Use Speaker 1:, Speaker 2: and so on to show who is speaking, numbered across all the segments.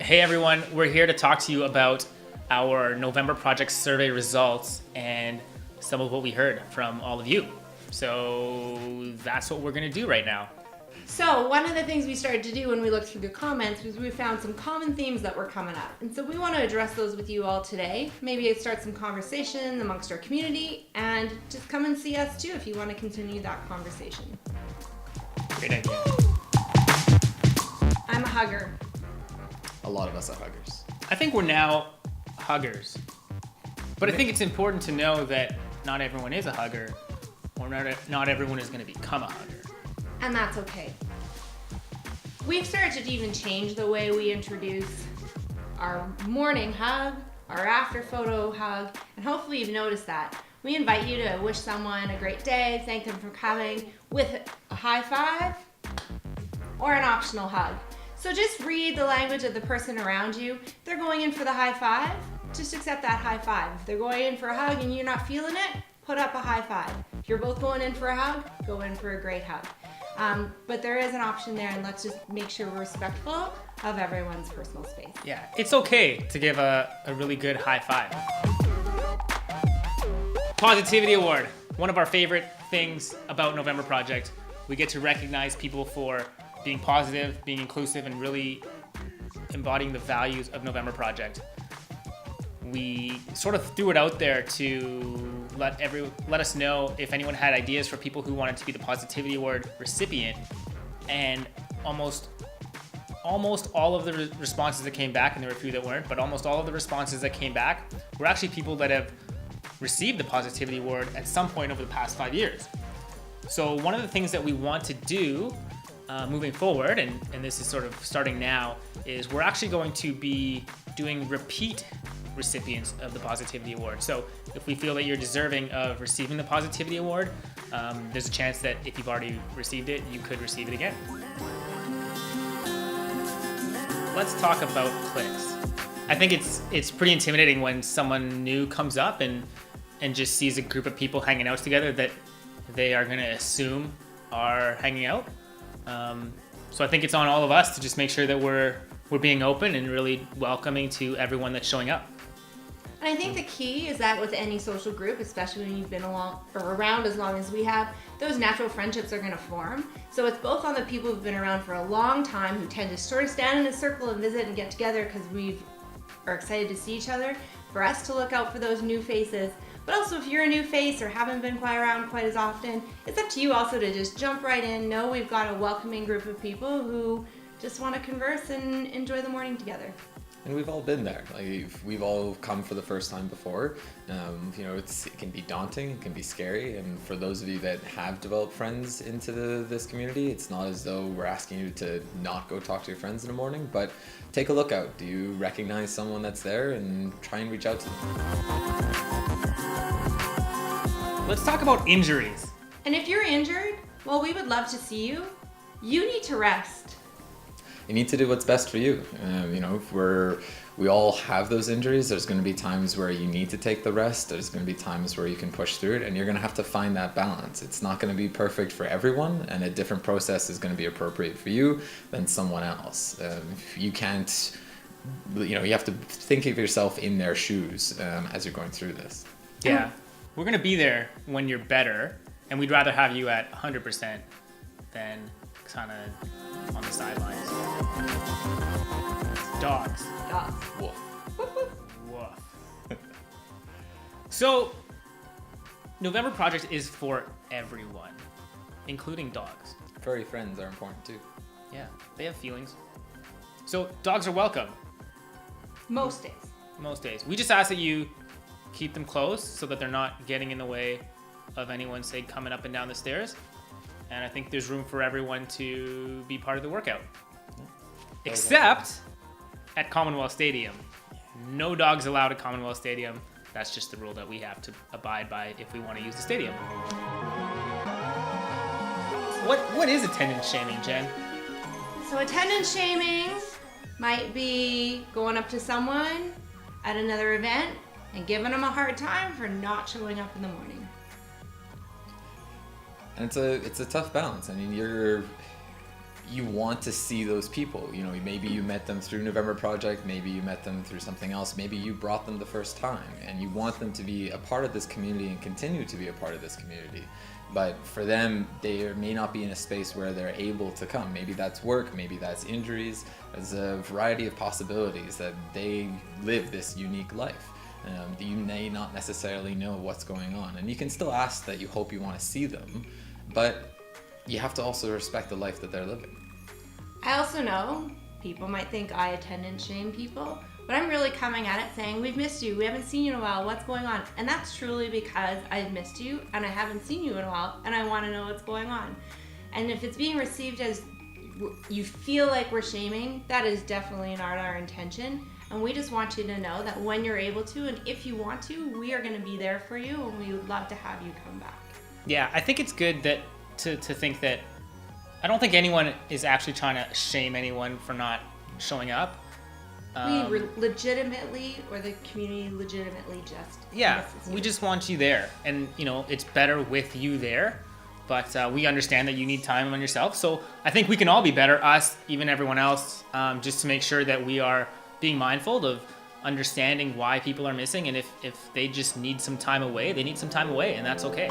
Speaker 1: Hey everyone, we're here to talk to you about our November Project survey results and some of what we heard from all of you. So that's what we're gonna do right now.
Speaker 2: So one of the things we started to do when we looked through the comments was we found some common themes that were coming up. And so we want to address those with you all today. Maybe start some conversation amongst our community and just come and see us too if you want to continue that conversation.
Speaker 1: Great idea.
Speaker 2: I'm a hugger.
Speaker 3: A lot of us are huggers.
Speaker 1: I think we're now huggers. But I think it's important to know that not everyone is a hugger, or not everyone is gonna become a hugger.
Speaker 2: And that's okay. We've started to even change the way we introduce our morning hug, our after photo hug, and hopefully you've noticed that. We invite you to wish someone a great day, thank them for coming with a high five or an optional hug. So just read the language of the person around you. If they're going in for the high five, just accept that high five. If they're going in for a hug and you're not feeling it, put up a high five. If you're both going in for a hug, go in for a great hug. But there is an option there, and let's just make sure we're respectful of everyone's personal space.
Speaker 1: Yeah, it's okay to give a really good high five. Positivity Award, one of our favorite things about November Project. We get to recognize people for being positive, being inclusive, and really embodying the values of November Project. We sort of threw it out there to let us know if anyone had ideas for people who wanted to be the Positivity Award recipient, and almost all of the responses that came back, and there were a few that weren't, but almost all of the responses that came back were actually people that have received the Positivity Award at some point over the past 5 years. So one of the things that we want to do moving forward, and this is sort of starting now, is we're actually going to be doing repeat recipients of the Positivity Award. So if we feel that you're deserving of receiving the Positivity Award, there's a chance that if you've already received it, you could receive it again. Let's talk about clicks. I think it's pretty intimidating when someone new comes up and just sees a group of people hanging out together that they are gonna assume are hanging out. So I think it's on all of us to just make sure that we're being open and really welcoming to everyone that's showing up.
Speaker 2: And I think the key is that with any social group, especially when you've been around as long as we have, those natural friendships are going to form. So it's both on the people who've been around for a long time who tend to sort of stand in a circle and visit and get together because we are excited to see each other, for us to look out for those new faces. But also if you're a new face or haven't been quite around quite as often, it's up to you also to just jump right in, know we've got a welcoming group of people who just want to converse and enjoy the morning together.
Speaker 3: And we've all been there. Like we've all come for the first time before. It can be daunting, it can be scary. And for those of you that have developed friends into this community, it's not as though we're asking you to not go talk to your friends in the morning, but take a look out. Do you recognize someone that's there, and try and reach out to them?
Speaker 1: Let's talk about injuries.
Speaker 2: And if you're injured, well, we would love to see you. You need to rest.
Speaker 3: You need to do what's best for you. We all have those injuries. There's going to be times where you need to take the rest. There's going to be times where you can push through it, and you're going to have to find that balance. It's not going to be perfect for everyone, and a different process is going to be appropriate for you than someone else. You can't, you have to think of yourself in their shoes as you're going through this.
Speaker 1: Yeah, we're gonna be there when you're better, and we'd rather have you at 100% than kind of on the sidelines. Dogs.
Speaker 3: Woof.
Speaker 1: Woof. So, November Project is for everyone, including dogs.
Speaker 3: Furry friends are important too.
Speaker 1: Yeah, they have feelings. So, dogs are welcome.
Speaker 2: Most days.
Speaker 1: Most days. We just ask that you keep them close so that they're not getting in the way of anyone, say, coming up and down the stairs. And I think there's room for everyone to be part of the workout. Except at Commonwealth Stadium. No dogs allowed at Commonwealth Stadium. That's just the rule that we have to abide by if we want to use the stadium. What is attendance shaming, Jen?
Speaker 2: So attendance shaming might be going up to someone at another event and giving them a hard time for not showing up in the morning.
Speaker 3: And it's a tough balance. I mean, you want to see those people. You know, maybe you met them through November Project, maybe you met them through something else, maybe you brought them the first time, and you want them to be a part of this community and continue to be a part of this community. But for them, they may not be in a space where they're able to come. Maybe that's work, maybe that's injuries. There's a variety of possibilities that they live this unique life. You may not necessarily know what's going on, and you can still ask that you hope you want to see them, but you have to also respect the life that they're living.
Speaker 2: I also know people might think I attendance shame people, but I'm really coming at it saying, we've missed you, we haven't seen you in a while, what's going on? And that's truly because I've missed you and I haven't seen you in a while and I want to know what's going on. And if it's being received as you feel like we're shaming, that is definitely not our intention. And we just want you to know that when you're able to, and if you want to, we are going to be there for you, and we would love to have you come back.
Speaker 1: Yeah, I think it's good that to think that I don't think anyone is actually trying to shame anyone for not showing up.
Speaker 2: We legitimately, or the community legitimately just
Speaker 1: Yeah,
Speaker 2: misses you.
Speaker 1: we just want you there, and you know it's better with you there. But we understand that you need time on yourself, so I think we can all be better, us, even everyone else, just to make sure that we are being mindful of understanding why people are missing, and if they just need some time away, they need some time away, and that's okay.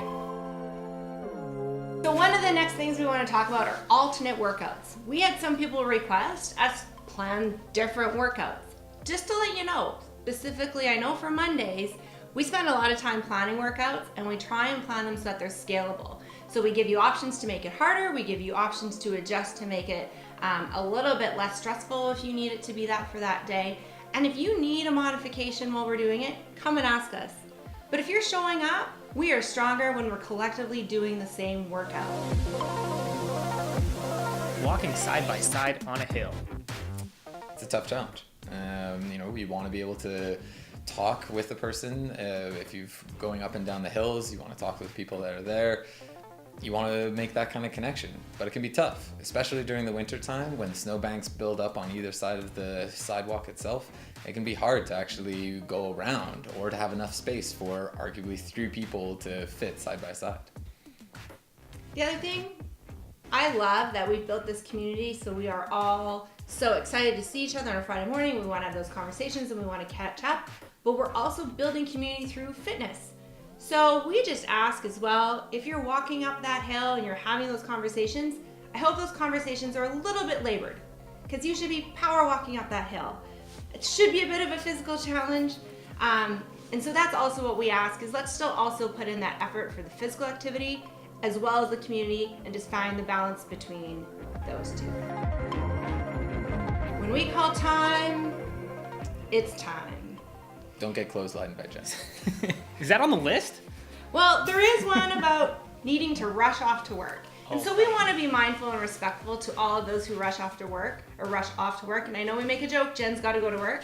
Speaker 2: So one of the next things we want to talk about are alternate workouts. We had some people request us plan different workouts. Just to let you know, specifically I know for Mondays, we spend a lot of time planning workouts and we try and plan them so that they're scalable. So we give you options to make it harder, we give you options to adjust to make it a little bit less stressful if you need it to be that for that day. And if you need a modification while we're doing it, come and ask us. But if you're showing up, we are stronger when we're collectively doing the same workout.
Speaker 1: Walking side by side on a hill.
Speaker 3: It's a tough challenge. You know, you want to be able to talk with the person. If you're going up and down the hills, you want to talk with people that are there. You want to make that kind of connection, but it can be tough, especially during the winter time when snowbanks build up on either side of the sidewalk itself. It can be hard to actually go around or to have enough space for arguably 3 people to fit side by side.
Speaker 2: The other thing, I love that we've built this community so we are all so excited to see each other on a Friday morning. We want to have those conversations and we want to catch up, but we're also building community through fitness. So we just ask as well, if you're walking up that hill and you're having those conversations, I hope those conversations are a little bit labored, because you should be power walking up that hill. It should be a bit of a physical challenge. And so that's also what we ask, is let's still also put in that effort for the physical activity as well as the community, and just find the balance between those two. When we call time, it's time.
Speaker 3: Don't get clotheslined by Jen.
Speaker 1: Is that on the list?
Speaker 2: Well, there is one about needing to rush off to work. And so we want to be mindful and respectful to all of those who rush off to work. And I know we make a joke, Jen's got to go to work.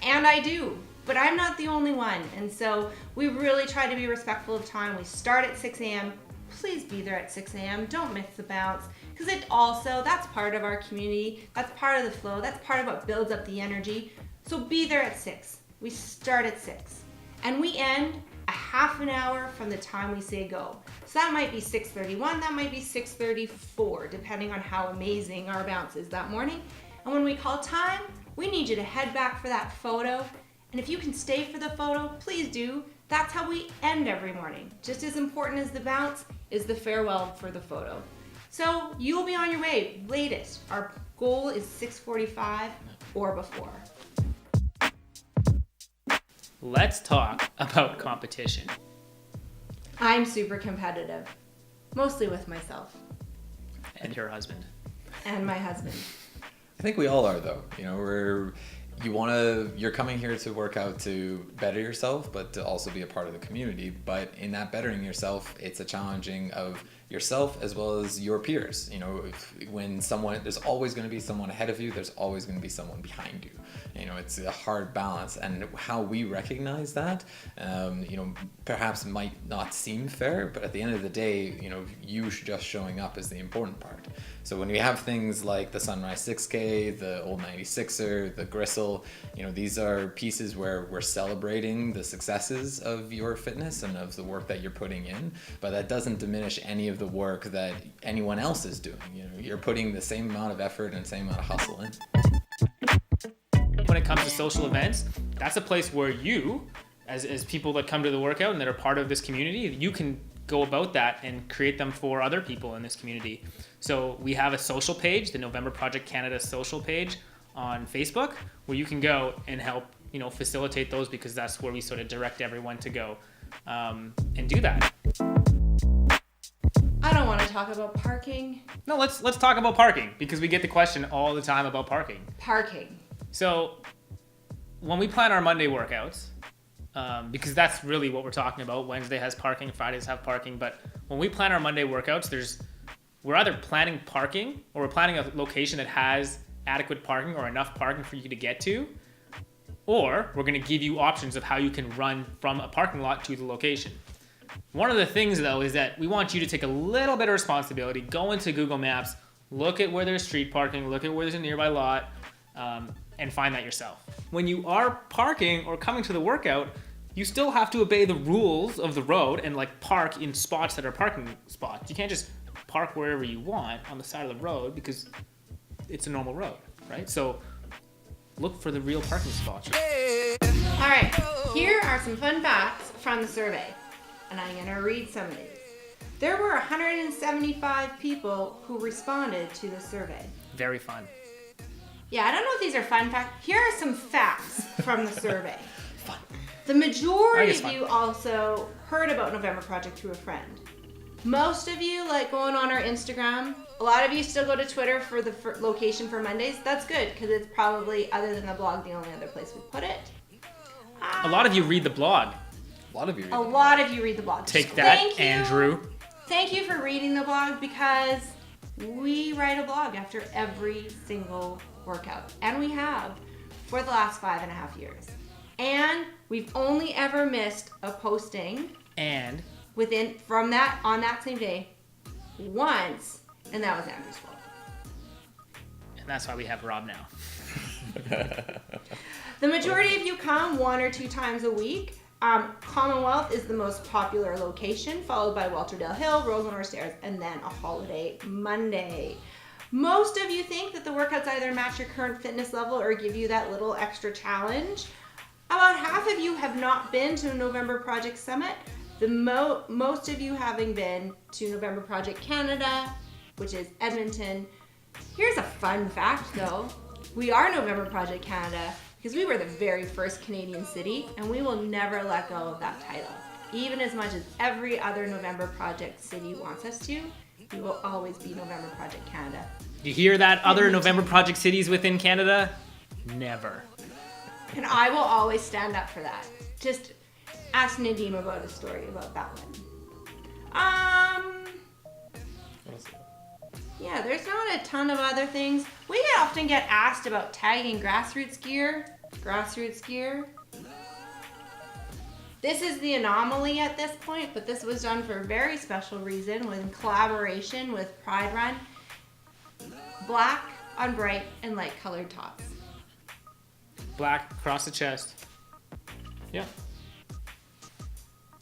Speaker 2: And I do, but I'm not the only one. And so we really try to be respectful of time. We start at 6 a.m. Please be there at 6 a.m. Don't miss the bounce, because that's part of our community. That's part of the flow. That's part of what builds up the energy. So be there at 6. We start at 6 and we end a half an hour from the time we say go. So that might be 6:31, that might be 6:34, depending on how amazing our bounce is that morning. And when we call time, we need you to head back for that photo. And if you can stay for the photo, please do. That's how we end every morning. Just as important as the bounce is the farewell for the photo. So you'll be on your way latest. Our goal is 6:45 or before.
Speaker 1: Let's talk about competition.
Speaker 2: I'm super competitive, mostly with myself
Speaker 1: And your husband.
Speaker 2: and my husband.
Speaker 3: I think we all are, though. You know, you're coming here to work out to better yourself, but to also be a part of the community. But in that bettering yourself, it's a challenging of yourself as well as your peers. You know, there's always going to be someone ahead of you, there's always going to be someone behind you. You know, it's a hard balance, and how we recognize that, you know, perhaps might not seem fair, but at the end of the day, you know, you just showing up is the important part. So when we have things like the Sunrise 6K, the Old 96er, the Gristle, you know, these are pieces where we're celebrating the successes of your fitness and of the work that you're putting in, but that doesn't diminish any of of the work that anyone else is doing. You know, you're putting the same amount of effort and same amount of hustle in.
Speaker 1: When it comes to social events, that's a place where you, as people that come to the workout and that are part of this community, you can go about that and create them for other people in this community. So we have a social page, the November Project Canada social page on Facebook, where you can go and help, facilitate those, because that's where we sort of direct everyone to go and do that.
Speaker 2: I don't want to talk about parking.
Speaker 1: No, let's talk about parking, because we get the question all the time about parking.
Speaker 2: Parking.
Speaker 1: So when we plan our Monday workouts, because that's really what we're talking about. Wednesday has parking, Fridays have parking. But when we plan our Monday workouts, we're either planning parking or we're planning a location that has adequate parking or enough parking for you to get to, or we're going to give you options of how you can run from a parking lot to the location. One of the things, though, is that we want you to take a little bit of responsibility, go into Google Maps, look at where there's street parking, look at where there's a nearby lot, and find that yourself. When you are parking or coming to the workout, you still have to obey the rules of the road and park in spots that are parking spots. You can't just park wherever you want on the side of the road because it's a normal road, right? So look for the real parking spots.
Speaker 2: All right, here are some fun facts from the survey, and I'm going to read some of these. There were 175 people who responded to the survey.
Speaker 1: Very fun.
Speaker 2: Yeah, I don't know if these are fun facts. Here are some facts from the survey. Fun. The majority of you also heard about November Project through a friend. Most of you like going on our Instagram. A lot of you still go to Twitter for the location for Mondays. That's good, because it's probably, other than the blog, the only other place we put it.
Speaker 1: A lot of you read the blog.
Speaker 3: A lot of you
Speaker 2: read the blog.
Speaker 1: Take that, Andrew.
Speaker 2: Thank you for reading the blog, because we write a blog after every single workout. And we have for the last 5.5 years. And we've only ever missed a posting
Speaker 1: and
Speaker 2: on that same day once, and that was Andrew's fault.
Speaker 1: And that's why we have Rob now.
Speaker 2: The majority of you come 1 or 2 times a week. Commonwealth is the most popular location, followed by Walterdale Hill, Rosenor Stairs, and then a holiday Monday. Most of you think that the workouts either match your current fitness level or give you that little extra challenge. About half of you have not been to November Project Summit. Most of you having been to November Project Canada, which is Edmonton. Here's a fun fact, though. We are November Project Canada because we were the very first Canadian city, and we will never let go of that title. Even as much as every other November Project city wants us to, we will always be November Project Canada.
Speaker 1: You hear that, other November Project cities within Canada? Never.
Speaker 2: And I will always stand up for that. Just ask Nadim about a story about that one. Yeah, there's not a ton of other things. We often get asked about tagging grassroots gear. This is the anomaly at this point, but this was done for a very special reason in collaboration with Pride Run. Black on bright and light colored tops.
Speaker 1: Black across the chest. Yeah.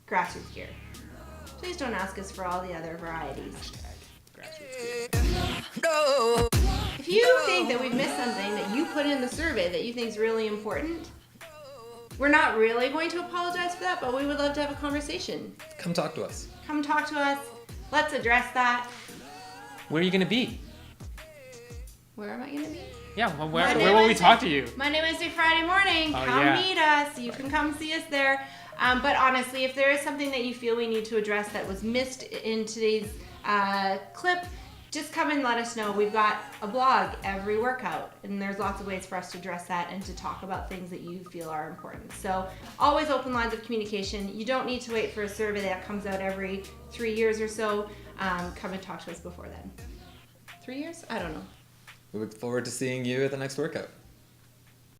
Speaker 2: Grassroots gear. Please don't ask us for all the other varieties. If you think that we've missed something that you put in the survey that you think is really important, we're not really going to apologize for that, but we would love to have a conversation.
Speaker 3: Come talk to us.
Speaker 2: Come talk to us. Let's address that.
Speaker 1: Where are you going to be?
Speaker 2: Where am I going to be?
Speaker 1: Yeah, well, where will we talk to you?
Speaker 2: Monday, Wednesday, Friday morning. Come meet us. You can come see us there. But honestly, if there is something that you feel we need to address that was missed in today's clip, just come and let us know. We've got a blog every workout, and there's lots of ways for us to address that and to talk about things that you feel are important. So always open lines of communication. You don't need to wait for a survey that comes out every 3 years or so. Come and talk to us before then. 3 years? I don't know.
Speaker 3: We look forward to seeing you at the next workout.